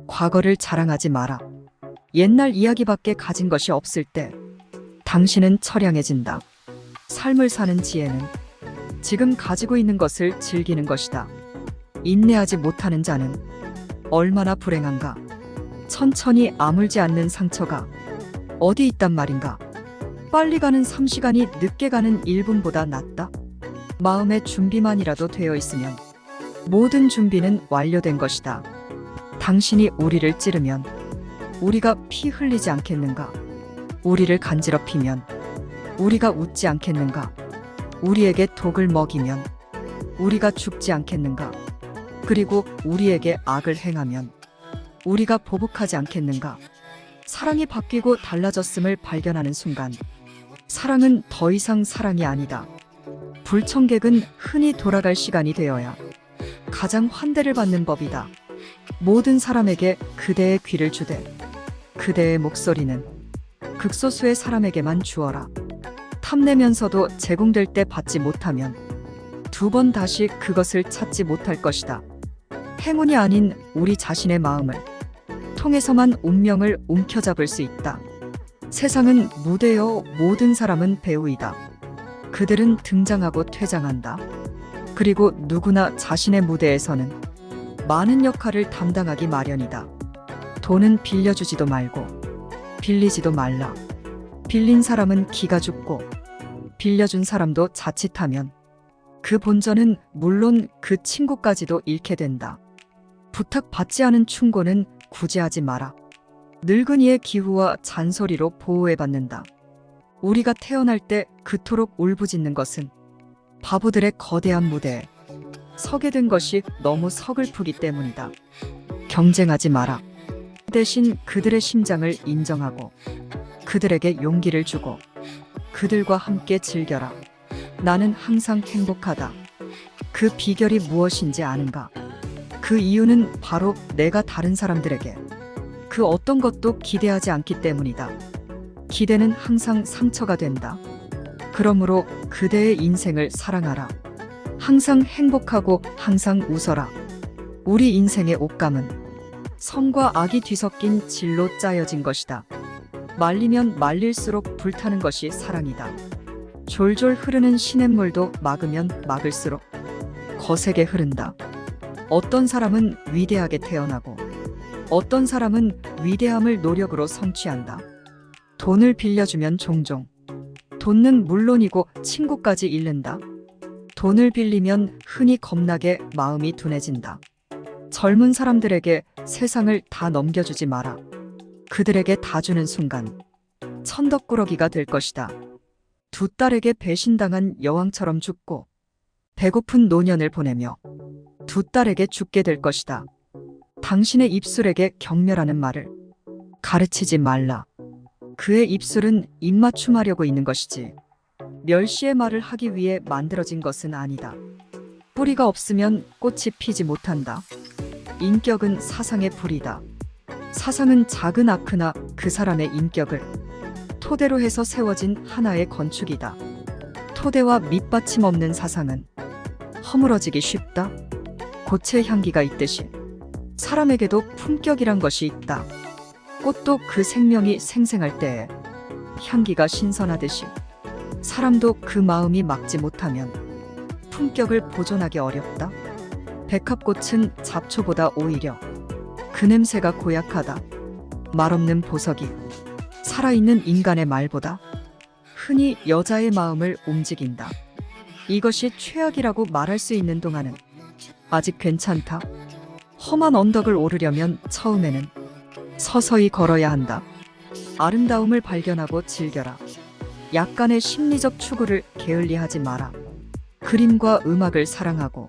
과거를 자랑하지 마라. 옛날 이야기밖에 가진 것이 없을 때 당신은 처량해진다. 삶을 사는 지혜는 지금 가지고 있는 것을 즐기는 것이다. 인내하지 못하는 자는 얼마나 불행한가. 천천히 아물지 않는 상처가 어디 있단 말인가. 빨리 가는 3시간이 늦게 가는 1분보다 낫다. 마음의 준비만이라도 되어 있으면 모든 준비는 완료된 것이다. 당신이 우리를 찌르면 우리가 피 흘리지 않겠는가? 우리를 간지럽히면 우리가 웃지 않겠는가? 우리에게 독을 먹이면 우리가 죽지 않겠는가? 그리고 우리에게 악을 행하면 우리가 보복하지 않겠는가? 사랑이 바뀌고 달라졌음을 발견하는 순간 사랑은 더 이상 사랑이 아니다. 불청객은 흔히 돌아갈 시간이 되어야 가장 환대를 받는 법이다. 모든 사람에게 그대의 귀를 주되 그대의 목소리는 극소수의 사람에게만 주어라. 탐내면서도 제공될 때 받지 못하면 두 번 다시 그것을 찾지 못할 것이다. 행운이 아닌 우리 자신의 마음을 통해서만 운명을 움켜잡을 수 있다. 세상은 무대여 모든 사람은 배우이다. 그들은 등장하고 퇴장한다. 그리고 누구나 자신의 무대에서는 많은 역할을 담당하기 마련이다. 돈은 빌려주지도 말고 빌리지도 말라. 빌린 사람은 기가 죽고 빌려준 사람도 자칫하면 그 본전은 물론 그 친구까지도 잃게 된다. 부탁받지 않은 충고는 굳이 하지 마라. 늙은이의 기후와 잔소리로 보호해받는다. 우리가 태어날 때 그토록 울부짖는 것은 바보들의 거대한 무대에 서게 된 것이 너무 서글프기 때문이다. 경쟁하지 마라. 대신 그들의 심장을 인정하고 그들에게 용기를 주고 그들과 함께 즐겨라. 나는 항상 행복하다. 그 비결이 무엇인지 아는가? 그 이유는 바로 내가 다른 사람들에게 그 어떤 것도 기대하지 않기 때문이다. 기대는 항상 상처가 된다. 그러므로 그대의 인생을 사랑하라. 항상 행복하고 항상 웃어라. 우리 인생의 옷감은 선과 악이 뒤섞인 질로 짜여진 것이다. 말리면 말릴수록 불타는 것이 사랑이다. 졸졸 흐르는 시냇물도 막으면 막을수록 거세게 흐른다. 어떤 사람은 위대하게 태어나고 어떤 사람은 위대함을 노력으로 성취한다. 돈을 빌려주면 종종 돈은 물론이고 친구까지 잃는다. 돈을 빌리면 흔히 겁나게 마음이 둔해진다. 젊은 사람들에게 세상을 다 넘겨주지 마라. 그들에게 다 주는 순간 천덕꾸러기가 될 것이다. 두 딸에게 배신당한 여왕처럼 죽고 배고픈 노년을 보내며 두 딸에게 죽게 될 것이다. 당신의 입술에게 경멸하는 말을 가르치지 말라. 그의 입술은 입맞춤하려고 있는 것이지 멸시의 말을 하기 위해 만들어진 것은 아니다. 뿌리가 없으면 꽃이 피지 못한다. 인격은 사상의 불이다. 사상은 작은 아크나 그 사람의 인격을 토대로 해서 세워진 하나의 건축이다. 토대와 밑받침 없는 사상은 허물어지기 쉽다. 꽃의 향기가 있듯이 사람에게도 품격이란 것이 있다. 꽃도 그 생명이 생생할 때에 향기가 신선하듯이 사람도 그 마음이 막지 못하면 품격을 보존하기 어렵다. 백합꽃은 잡초보다 오히려 그 냄새가 고약하다. 말없는 보석이 살아있는 인간의 말보다 흔히 여자의 마음을 움직인다. 이것이 최악이라고 말할 수 있는 동안은 아직 괜찮다. 험한 언덕을 오르려면 처음에는 서서히 걸어야 한다. 아름다움을 발견하고 즐겨라. 약간의 심리적 추구를 게을리하지 마라. 그림과 음악을 사랑하고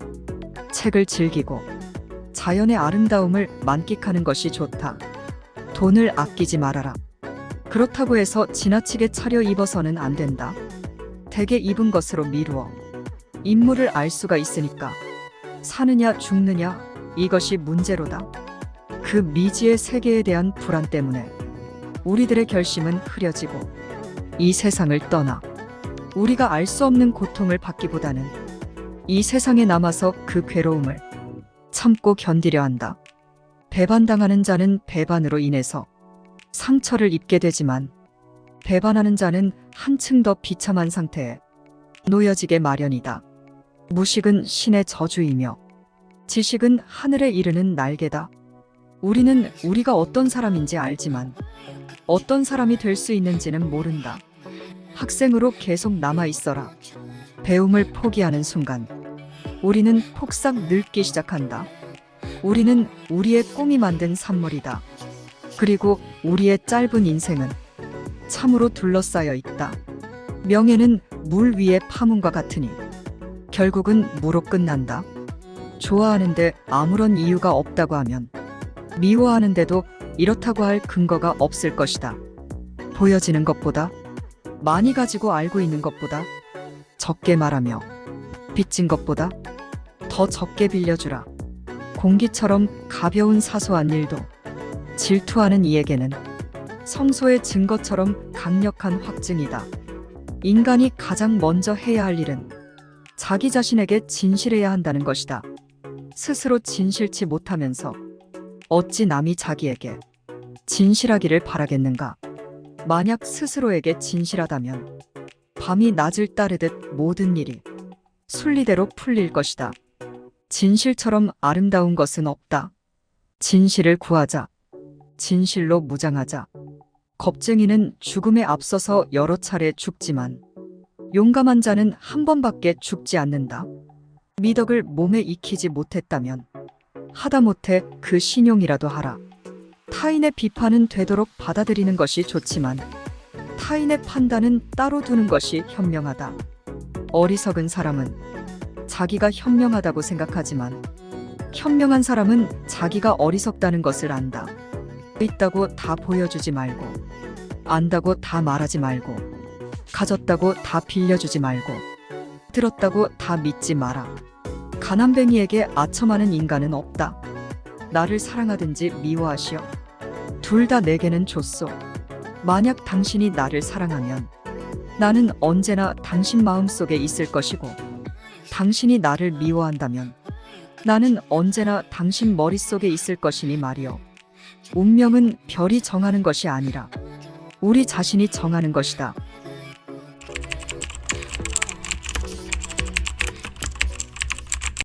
책을 즐기고 자연의 아름다움을 만끽하는 것이 좋다. 돈을 아끼지 말아라. 그렇다고 해서 지나치게 차려입어서는 안 된다. 대개 입은 것으로 미루어 인물을 알 수가 있으니까 사느냐 죽느냐 이것이 문제로다. 그 미지의 세계에 대한 불안 때문에 우리들의 결심은 흐려지고 이 세상을 떠나 우리가 알 수 없는 고통을 받기보다는 이 세상에 남아서 그 괴로움을 참고 견디려 한다. 배반당하는 자는 배반으로 인해서 상처를 입게 되지만 배반하는 자는 한층 더 비참한 상태에 놓여지게 마련이다. 무식은 신의 저주이며 지식은 하늘에 이르는 날개다. 우리는 우리가 어떤 사람인지 알지만 어떤 사람이 될 수 있는지는 모른다. 학생으로 계속 남아 있어라. 배움을 포기하는 순간 우리는 폭삭 늙기 시작한다. 우리는 우리의 꿈이 만든 산물이다. 그리고 우리의 짧은 인생은 참으로 둘러싸여 있다. 명예는 물 위의 파문과 같으니 결국은 무로 끝난다. 좋아하는데 아무런 이유가 없다고 하면 미워하는데도 이렇다고 할 근거가 없을 것이다. 보여지는 것보다, 많이 가지고 알고 있는 것보다, 적게 말하며 빚진 것보다 더 적게 빌려주라. 공기처럼 가벼운 사소한 일도 질투하는 이에게는 성소의 증거처럼 강력한 확증이다. 인간이 가장 먼저 해야 할 일은 자기 자신에게 진실해야 한다는 것이다. 스스로 진실치 못하면서 어찌 남이 자기에게 진실하기를 바라겠는가? 만약 스스로에게 진실하다면 밤이 낮을 따르듯 모든 일이 순리대로 풀릴 것이다. 진실처럼 아름다운 것은 없다. 진실을 구하자. 진실로 무장하자. 겁쟁이는 죽음에 앞서서 여러 차례 죽지만 용감한 자는 한 번밖에 죽지 않는다. 미덕을 몸에 익히지 못했다면 하다못해 그 신용이라도 하라. 타인의 비판은 되도록 받아들이는 것이 좋지만 타인의 판단은 따로 두는 것이 현명하다. 어리석은 사람은 자기가 현명하다고 생각하지만 현명한 사람은 자기가 어리석다는 것을 안다. 있다고 다 보여주지 말고, 안다고 다 말하지 말고, 가졌다고 다 빌려주지 말고, 들었다고 다 믿지 마라. 가난뱅이에게 아첨하는 인간은 없다. 나를 사랑하든지 미워하시오. 둘 다 내게는 줬소. 만약 당신이 나를 사랑하면 나는 언제나 당신 마음속에 있을 것이고, 당신이 나를 미워한다면 나는 언제나 당신 머릿속에 있을 것이니 말이오. 운명은 별이 정하는 것이 아니라 우리 자신이 정하는 것이다.